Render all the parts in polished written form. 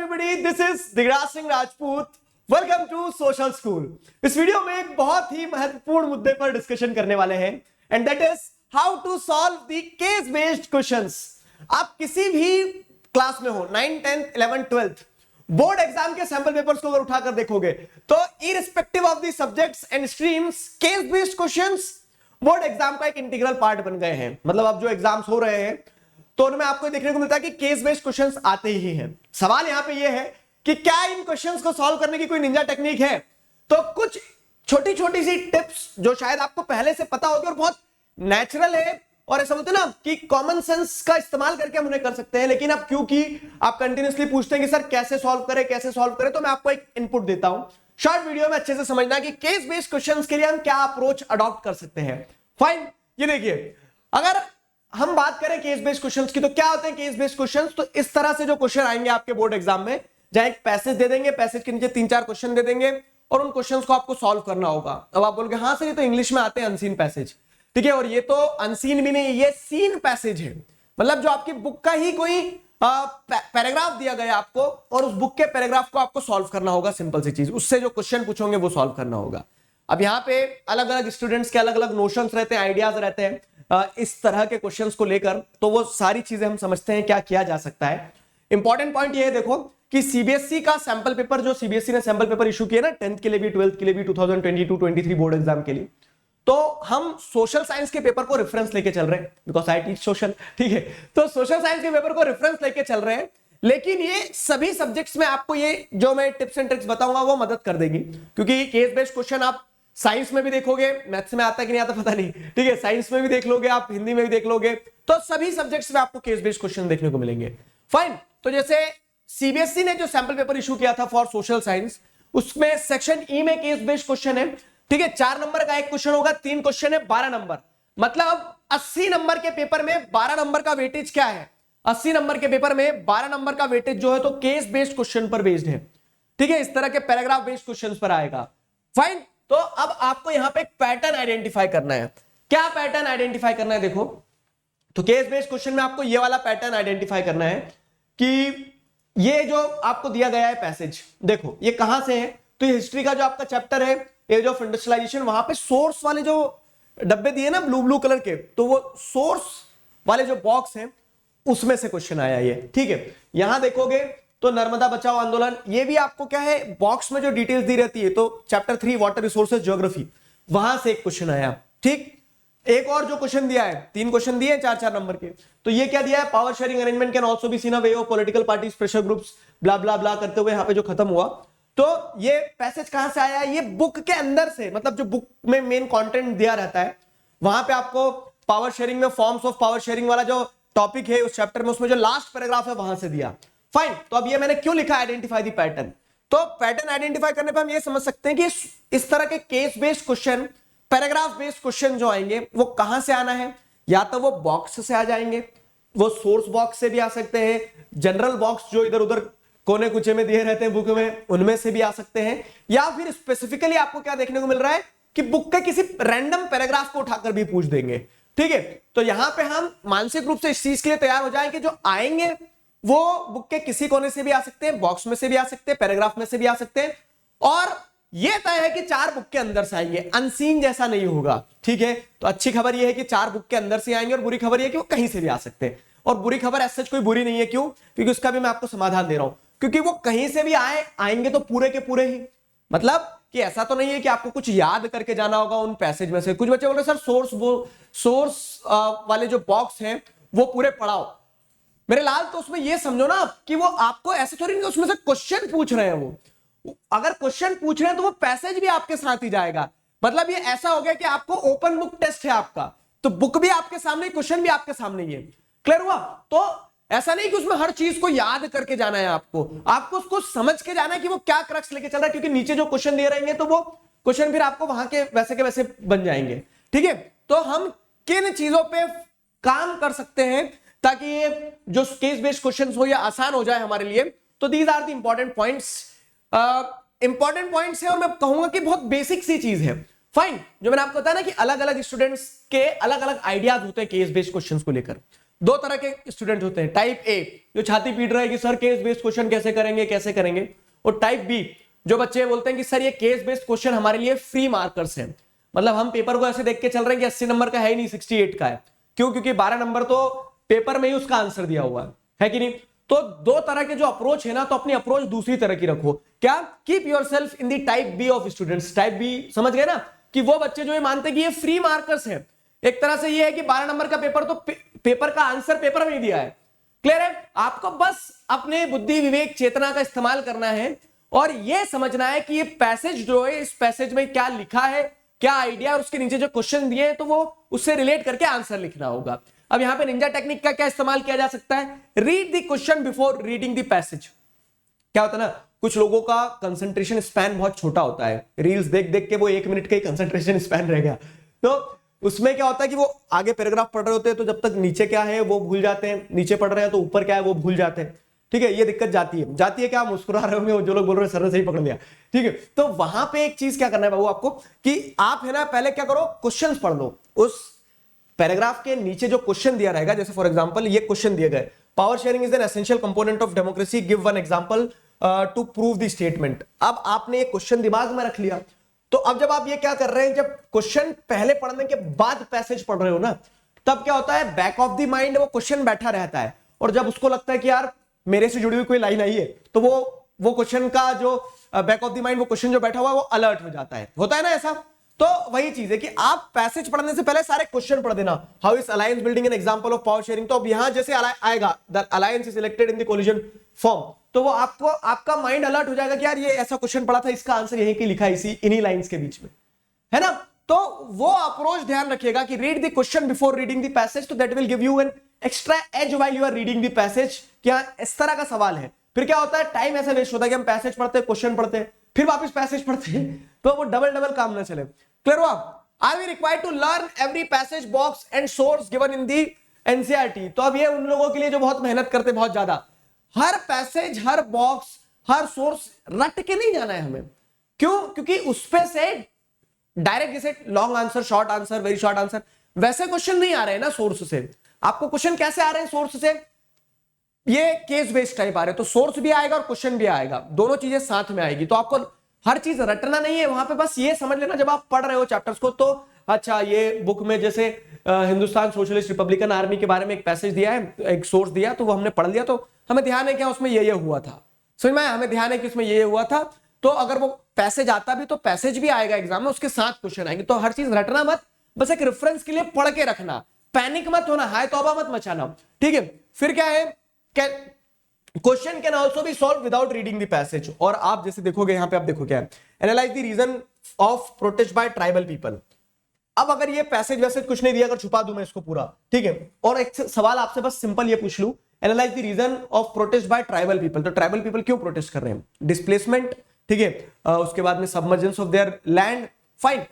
everybody, this is Digraj Singh Rajput. Welcome to social school. इस video में एक बहुत ही महत्वपूर्ण मुद्दे पर डिस्कशन करने वाले हैं and that is how to solve the case based questions. आप किसी भी क्लास में हो, 9th 10th 11th 12th board exam के सैंपल पेपर्स को अगर उठाकर देखोगे तो irrespective of the subjects and streams, case based questions board exam का एक इंटीग्रल पार्ट बन गए हैं. मतलब अब जो एग्जाम्स हो रहे हैं तो उनमें आपको देखने को मिलता है कि केस बेस्ड क्वेश्चंस आते ही हैं. सवाल यहां पे ये है कि क्या इन क्वेश्चंस को सॉल्व करने की कोई निंजा टेक्निक है. तो कुछ छोटी छोटी सी टिप्स जो शायद आपको पहले से पता होगी और बहुत नेचुरल है और ऐसा बोलते हैं ना कि कॉमन सेंस का इस्तेमाल करके हम उन्हें कर सकते हैं, लेकिन अब क्योंकि आप कंटिन्यूअसली पूछते हैं कि सर कैसे सॉल्व करें, तो मैं आपको एक इनपुट देता हूं शॉर्ट वीडियो में अच्छे से समझना कि केस बेस्ड क्वेश्चंस के लिए हम क्या अप्रोच अडॉप्ट कर सकते हैं. फाइन, ये देखिए, अगर हम बात करें केस बेस्ड क्वेश्चंस की तो क्या होते हैं केस बेस्ड क्वेश्चंस. तो इस तरह से जो क्वेश्चन आएंगे आपके बोर्ड एग्जाम में, जहां एक पैसेज दे देंगे, पैसेज के नीचे 3-4 क्वेश्चन दे देंगे और उन क्वेश्चंस को आपको सॉल्व करना होगा. अब आप बोलोगे हाँ सर ये तो इंग्लिश में आते हैं अनसीन पैसेज, ठीक है, और ये तो अनसीन भी नहीं, ये सीन पैसेज है. मतलब जो आपकी बुक का ही कोई पैराग्राफ दिया गया आपको और उस बुक के पैराग्राफ को आपको सॉल्व करना होगा. सिंपल सी चीज, उससे जो क्वेश्चन पूछोगे वो सॉल्व करना होगा. अब यहाँ पे अलग अलग स्टूडेंट्स के अलग अलग नोशंस रहते हैं, आइडियाज रहते हैं इस तरह के क्वेश्चंस को लेकर, तो वो सारी चीजें हम समझते हैं क्या किया जा सकता है. इंपॉर्टेंट पॉइंट ये है देखो कि सीबीएसई का सैंपल पेपर, जो सीबीएसई ने सैंपल पेपर इशू किया ना 10th के लिए भी 12th के लिए भी 2022-23 बोर्ड एग्जाम के लिए, तो हम सोशल साइंस के पेपर को रेफरेंस लेके चल रहे हैं बिकॉज आई टीच सोशल, ठीक है. तो सोशल साइंस के पेपर को रेफरेंस लेके चल रहे हैं, लेकिन ये सभी सब्जेक्ट्स में आपको ये जो मैं टिप्स एंड ट्रिक्स बताऊंगा वो मदद कर देगी, क्योंकि केस बेस्ड क्वेश्चन आप साइंस में भी देखोगे, मैथ्स में आता है कि नहीं आता पता नहीं, ठीक है, साइंस में भी देख लोगे आप, हिंदी में भी देख लोगे, तो सभी सब्जेक्ट्स में आपको केस बेस्ड क्वेश्चन देखने को मिलेंगे. फाइन, तो जैसे सीबीएसई ने जो सैंपल पेपर इशू किया था फॉर सोशल साइंस, उसमें सेक्शन ई में केस बेस्ड क्वेश्चन है, ठीक है. 4 नंबर का एक क्वेश्चन होगा, 3 क्वेश्चन है, 12 नंबर. मतलब 80 नंबर के पेपर में 12 नंबर का वेटेज क्या है, 80 नंबर के पेपर में 12 नंबर का वेटेज जो है तो केस बेस्ड क्वेश्चन पर बेस्ड है, ठीक है. इस तरह के पैराग्राफ बेस्ड क्वेश्चन पर आएगा. फाइन, तो अब आपको यहां पे एक पैटर्न आइडेंटिफाई करना है. क्या पैटर्न आइडेंटिफाई करना है देखो, तो केस बेस्ड क्वेश्चन में आपको ये वाला पैटर्न आइडेंटिफाई करना है कि ये जो आपको दिया गया है पैसेज, देखो ये कहां से है. तो ये हिस्ट्री का जो आपका चैप्टर है, एज ऑफ इंडस्ट्रियलाइजेशन, वहां पे सोर्स वाले जो डब्बे दिए ना ब्लू ब्लू कलर के, तो वो सोर्स वाले जो बॉक्स हैं उसमें से क्वेश्चन आया ये, ठीक है. यहां देखोगे तो नर्मदा बचाओ आंदोलन, ये भी आपको क्या है बॉक्स में जो डिटेल्स दी रहती है, तो चैप्टर 3 वाटर रिसोर्सेज ज्योग्राफी, वहां से एक क्वेश्चन आया, ठीक. एक और जो क्वेश्चन दिया है, 3 क्वेश्चन दिए 4-4 नंबर के, तो ये क्या दिया है, power sharing arrangement can also be seen a way of political parties pressure groups blah blah blah करते हुए यहां पे जो खत्म हुआ. तो ये पैसेज कहां से आया है, ये बुक के अंदर से, मतलब जो बुक में मेन कंटेंट दिया रहता है वहां पे आपको पावर शेयरिंग में फॉर्म्स ऑफ पावर शेयरिंग वाला जो टॉपिक है उस चैप्टर में, उसमें जो लास्ट पैराग्राफ है वहां से दिया. फाइन, तो अब ये मैंने क्यों लिखा आइडेंटिफाई द पैटर्न. तो पैटर्न आइडेंटिफाई करने पर हम ये समझ सकते हैं कि इस तरह के case based question, paragraph based question जो आएंगे वो कहां से आना है. या तो वो बॉक्स से आ जाएंगे, वो सोर्स बॉक्स से भी आ सकते हैं, जनरल बॉक्स जो इधर उधर कोने कुचे में दिए रहते हैं बुक में उनमें से भी आ सकते हैं, या फिर स्पेसिफिकली आपको क्या देखने को मिल रहा है कि बुक के किसी रैंडम पैराग्राफ को उठाकर भी पूछ देंगे, ठीक है. तो यहां पे हम मानसिक रूप से इस चीज के लिए तैयार हो जाएं कि जो आएंगे वो बुक के किसी कोने से भी आ सकते हैं, बॉक्स में से भी आ सकते हैं, पैराग्राफ में से भी आ सकते हैं, और यह तय है कि 4 बुक के अंदर से आएंगे, अनसीन जैसा नहीं होगा, ठीक है. तो अच्छी खबर यह है कि 4 बुक के अंदर से आएंगे, और बुरी खबर यह है कि वो कहीं से भी आ सकते हैं. और बुरी खबर ऐसा कोई बुरी नहीं है, क्यों, क्योंकि उसका भी मैं आपको समाधान दे रहा हूं, क्योंकि वो कहीं से भी आएंगे तो पूरे के पूरे ही, मतलब कि ऐसा तो नहीं है कि आपको कुछ याद करके जाना होगा उन पैसेज में से. कुछ बच्चे बोल रहे सर सोर्स वाले जो बॉक्स हैं वो पूरे पढ़ाओ. मेरे लाल, तो उसमें ये समझो ना कि वो आपको ऐसे थोड़ी नहीं उसमें से क्वेश्चन पूछ रहे हैं. वो अगर क्वेश्चन पूछ रहे हैं तो वो पैसेज भी आपके साथ ही जाएगा. मतलब ये ऐसा हो गया कि आपको ओपन बुक टेस्ट है आपका, तो बुक भी आपके सामने, क्वेश्चन भी आपके सामने ही है. क्लियर हुआ. तो ऐसा नहीं कि उसमें हर चीज को याद करके जाना है, आपको उसको समझ के जाना है कि वो क्या क्रक्स लेके चल रहा है, क्योंकि नीचे जो क्वेश्चन दिए रहेंगे तो वो क्वेश्चन फिर आपको वहां के वैसे बन जाएंगे, ठीक है. तो हम किन चीजों पे काम कर सकते हैं ताकि ये जो केस बेस्ड क्वेश्चंस हो या आसान हो जाए हमारे लिए, तो these are the important points. Important points है और मैं कहूंगा कि बहुत बेसिक सी चीज है. फाइन, जो मैंने आपको बताया ना कि अलग अलग स्टूडेंट्स के अलग अलग आइडियाज होते हैं केस बेस्ड क्वेश्चंस को लेकर. दो तरह के स्टूडेंट होते हैं, टाइप ए जो छाती पीट रहे हैं कि सर केस बेस्ड क्वेश्चन कैसे करेंगे, और टाइप बी जो बच्चे बोलते हैं कि सर ये केस बेस्ड क्वेश्चन हमारे लिए फ्री मार्कर्स हैं, मतलब हम पेपर को ऐसे देख के चल रहे हैं कि 80 नंबर का है ही नहीं, 68 का है। क्यों? क्योंकि 12 नंबर तो पेपर में ही उसका आंसर दिया हुआ है कि नहीं। तो दो तरह के जो अप्रोच है ना, तो अपनी अप्रोच दूसरी तरह की रखो। क्या? Keep yourself in the type B of students. Type B समझ गए ना, कि वो बच्चे जो ये मानते हैं कि ये फ्री मार्कर्स है। एक तरह से ये है कि 12 नंबर का पेपर तो पेपर का आंसर पेपर में ही दिया है। क्लियर है? आपको बस अपने बुद्धि विवेक चेतना का इस्तेमाल करना है और यह समझना है कि ये पैसेज जो है, इस पैसेज में क्या लिखा है, क्या आइडिया, और उसके नीचे जो क्वेश्चन दिए हैं तो वो उससे रिलेट करके आंसर लिखना होगा। अब यहां पे निंजा टेक्निक का क्या इस्तेमाल किया जा सकता है? Read the question before reading the passage. क्या होता है ना, कुछ लोगों का कंसंट्रेशन स्पैन बहुत छोटा होता है, रील्स देख देख के वो 1 मिनट का ही कंसंट्रेशन स्पैन रह गया, तो उसमें क्या होता है कि वो आगे पैराग्राफ पढ़ रहे होते हैं तो जब तक नीचे क्या है वो भूल जाते हैं, नीचे पढ़ रहे हैं तो ऊपर क्या है वो भूल जाते हैं। ठीक है, ये दिक्कत जाती है क्या? मुस्कुरा रहे होंगे जो लोग बोल रहे हैं सर ने सही पकड़ लिया। ठीक है, तो वहां पे एक चीज क्या करना है बाबू आपको, कि आप है ना पहले क्या करो, क्वेश्चंस पढ़ लो। उस पैराग्राफ के नीचे जो क्वेश्चन दिया रहेगा, जैसे फॉर एग्जांपल ये क्वेश्चन दिए गए, power sharing is an essential component of democracy, give one example to prove the statement. अब आपने ये क्वेश्चन दिमाग में रख लिया, तो अब जब आप ये क्या कर रहे हैं, जब क्वेश्चन पहले पढ़ने के बाद पैसेज पढ़ रहे हो ना, तब क्या होता है, बैक ऑफ द माइंड वो क्वेश्चन बैठा रहता है, और जब उसको लगता है कि यार मेरे से जुड़ी हुई कोई लाइन आई है, तो वो क्वेश्चन का जो बैक ऑफ द माइंड वो क्वेश्चन जो बैठा हुआ है वो अलर्ट हो जाता है। होता है ना ऐसा? तो वही चीज है कि आप पैसेज पढ़ने से पहले सारे क्वेश्चन पढ़ देना। How is alliance building an example of power sharing, तो अब यहां जैसे आएगा the alliance is elected in the collision form, तो वो आपका माइंड अलर्ट हो जाएगा कि यार ये ऐसा क्वेश्चन पढ़ा था, इसका आंसर यहीं की लिखा है, इन्हीं लाइंस के बीच में, है ना। तो वो अप्रोच ध्यान रखिएगा कि read the question before reading the passage, तो that will give you an extra edge while you are reading the passage. क्या इस तरह का सवाल है, फिर क्या होता है, टाइम ऐसा वेस्ट होता है कि हम पैसेज पढ़ते हैं, क्वेश्चन पढ़ते हैं, फिर वापस पैसेज पढ़ते हैं, तो वो डबल काम ना चले। क्लियर हुआ? I will require to learn every passage box and source given in the NCERT. तो अब ये उन लोगों के लिए जो बहुत मेहनत करते बहुत ज्यादा, हर पैसेज, हर बॉक्स, हर सोर्स रट के नहीं जाना है हमें। क्यों? क्योंकि उस पे से डायरेक्ट जैसे long answer, short answer, very short answer, वैसे क्वेश्चन नहीं आ रहे हैं ना सोर्स से। आपको क्वेश्चन कैसे आ रहे हैं सोर्स से? ये केस बेस्ड टाइप आ रहे हैं, तो सोर्स भी आएगा और क्वेश्चन भी आएगा, दोनों चीजें साथ में आएगी। तो आपको हर चीज रटना नहीं है वहां पे, बस ये समझ लेना जब आप पढ़ रहे हो चैप्टर्स को, तो अच्छा ये बुक में जैसे हिंदुस्तान सोशलिस्ट रिपब्लिकन आर्मी के बारे में एक पैसेज दिया है, एक सोर्स दिया, तो वो हमने पढ़ लिया, तो हमें ध्यान है क्या उसमें ये हुआ था, समझ में? हमें ध्यान है कि उसमें ये हुआ था, तो अगर वो पैसेज आता भी तो पैसेज भी आएगा एग्जाम में, उसके साथ क्वेश्चन आएंगे। तो हर चीज रटना मत, बस एक रेफरेंस के लिए पढ़ के रखना, पैनिक मत होना, हाय तौबा मत मचाना। ठीक है, फिर क्या है, question can also B solve without reading the passage. और आप जैसे देखोगे यहां पे, आप देखो क्या है, analyse the reason of protest by tribal people. अब अगर ये पैसेज वैसेज कुछ नहीं दिया, अगर छुपा दूं मैं इसको पूरा, ठीक है, और एक सवाल आपसे बस सिंपल ये पूछ लूं, analyse the reason of protest by tribal people, तो ट्राइबल पीपल क्यों प्रोटेस्ट कर रहे हैं? डिस्प्लेसमेंट, ठीक है, उसके बाद में submergence of their land, fine,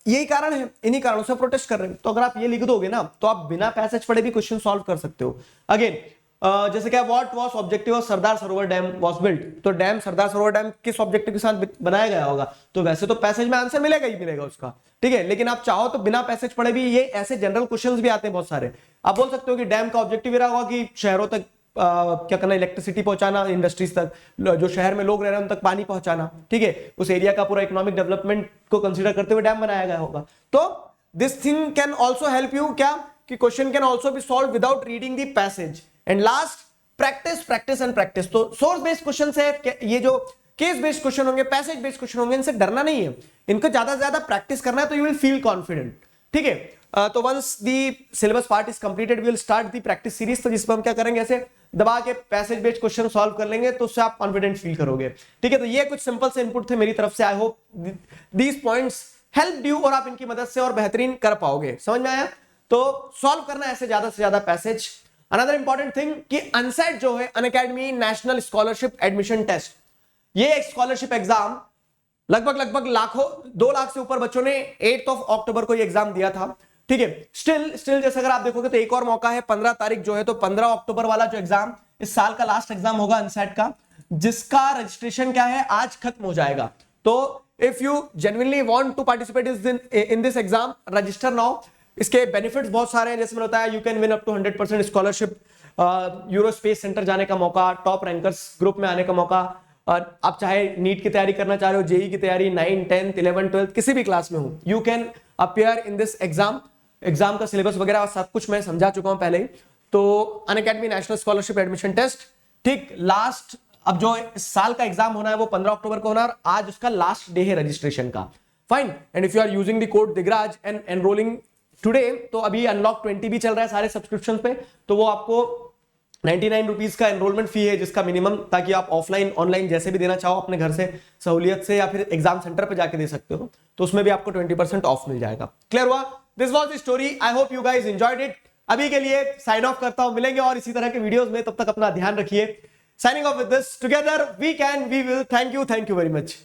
यही कारण है, इन्हीं कारणों से प्रोटेस्ट कर रहे हैं। तो अगर आप ये लिख दोगे ना, तो आप बिना पैसेज पढ़े भी क्वेश्चन सॉल्व कर सकते हो। अगेन जैसे क्या, what was objective of Sardar Sarovar dam was built, तो डैम, सरदार सरोवर डैम किस ऑब्जेक्टिव के साथ बनाया गया होगा? तो वैसे तो पैसेज में आंसर मिलेगा ही मिलेगा उसका, ठीक है, लेकिन आप चाहो तो बिना पैसेज पढ़े भी, ये ऐसे जनरल क्वेश्चंस भी आते हैं बहुत सारे। आप बोल सकते हो कि डैम का ऑब्जेक्टिव रहा होगा कि शहरों तक क्या करना, इलेक्ट्रिसिटी पहुंचाना, इंडस्ट्रीज तक, जो शहर में लोग रह रहे हैं उन तक पानी पहुंचाना, ठीक है, उस एरिया का पूरा इकोनॉमिक डेवलपमेंट को कंसीडर करते हुए डैम बनाया गया होगा। तो this thing can also help you, क्या कि question can also be solve without reading the passage. And last, practice practice and practice. तो सोर्स बेस्ड क्वेश्चन से, ये जो केस बेस्ड क्वेश्चन होंगे, पैसेज बेस्ड क्वेश्चन होंगे, इनसे डरना नहीं है, इनको ज्यादा से ज्यादा प्रैक्टिस करना है, तो यू विल फील कॉन्फिडेंट। ठीक है, तो once the syllabus part is completed we will start the practice series, तो जिसमें हम क्या करेंगे, ऐसे दबा के पैसेज बेस्ड क्वेश्चन सॉल्व कर लेंगे, तो उससे आप कॉन्फिडेंट फील करोगे। ठीक है, तो ये कुछ सिंपल से इनपुट थे मेरी तरफ से। I hope these points help you, और आप इनकी मदद से और बेहतरीन कर पाओगे। समझ में आया? तो सॉल्व करना ऐसे ज्यादा से ज्यादा पैसेज। अनदर इंपॉर्टेंट थिंग कि अनसेट जो है, Unacademy national scholarship admission test, ये एक स्कॉलरशिप एग्जाम लगभग लाखों, 2 लाख से ऊपर बच्चों ने 8 अक्टूबर को ये एग्जाम दिया था। ठीक है, स्टिल जैसे अगर आप देखोगे तो एक और मौका है, 15 तारीख जो है, तो 15 अक्टूबर वाला जो एग्जाम इस साल का लास्ट एग्जाम होगा अनसेट का, जिसका रजिस्ट्रेशन क्या है, आज खत्म हो जाएगा। तो if you genuinely want to participate in this exam, register now. इसके बेनिफिट्स बहुत सारे हैं, जैसे मैंने बताया, you can win up to 100% scholarship, Eurospace centre जाने का मौका, टॉप रैंकर्स ग्रुप में आने का मौका, और आप चाहे नीट की तैयारी करना चाह रहे हो, जेई की तैयारी, 9, 10, 11, 12 किसी भी क्लास में हो, you can appear in this exam का सिलेबस वगैरह सब कुछ मैं समझा चुका हूं पहले ही। तो Unacademy national scholarship admission test, ठीक लास्ट, अब जो इस साल का एग्जाम होना है वो 15 अक्टूबर को होना है, और आज उसका लास्ट डे है रजिस्ट्रेशन का। Fine, and if you are using the code Digraj and enrolling today, तो अभी अनलॉक 20 भी चल रहा है सारे सब्सक्रिप्शन पे, तो वो आपको 99 रुपीज का एनरोलमेंट फी है जिसका मिनिमम, ताकि आप ऑफलाइन ऑनलाइन जैसे भी देना चाहो अपने घर से सहूलियत से, या फिर एग्जाम सेंटर पे जाके दे सकते हो, तो उसमें भी आपको 20% ऑफ मिल जाएगा। क्लियर हुआ? This was the story, I hope you guys enjoyed it. अभी के लिए साइन ऑफ करता हूं, मिलेंगे और इसी तरह के वीडियोस में, तब तक अपना ध्यान रखिए। Signing off with this, together we can we will, thank you very much.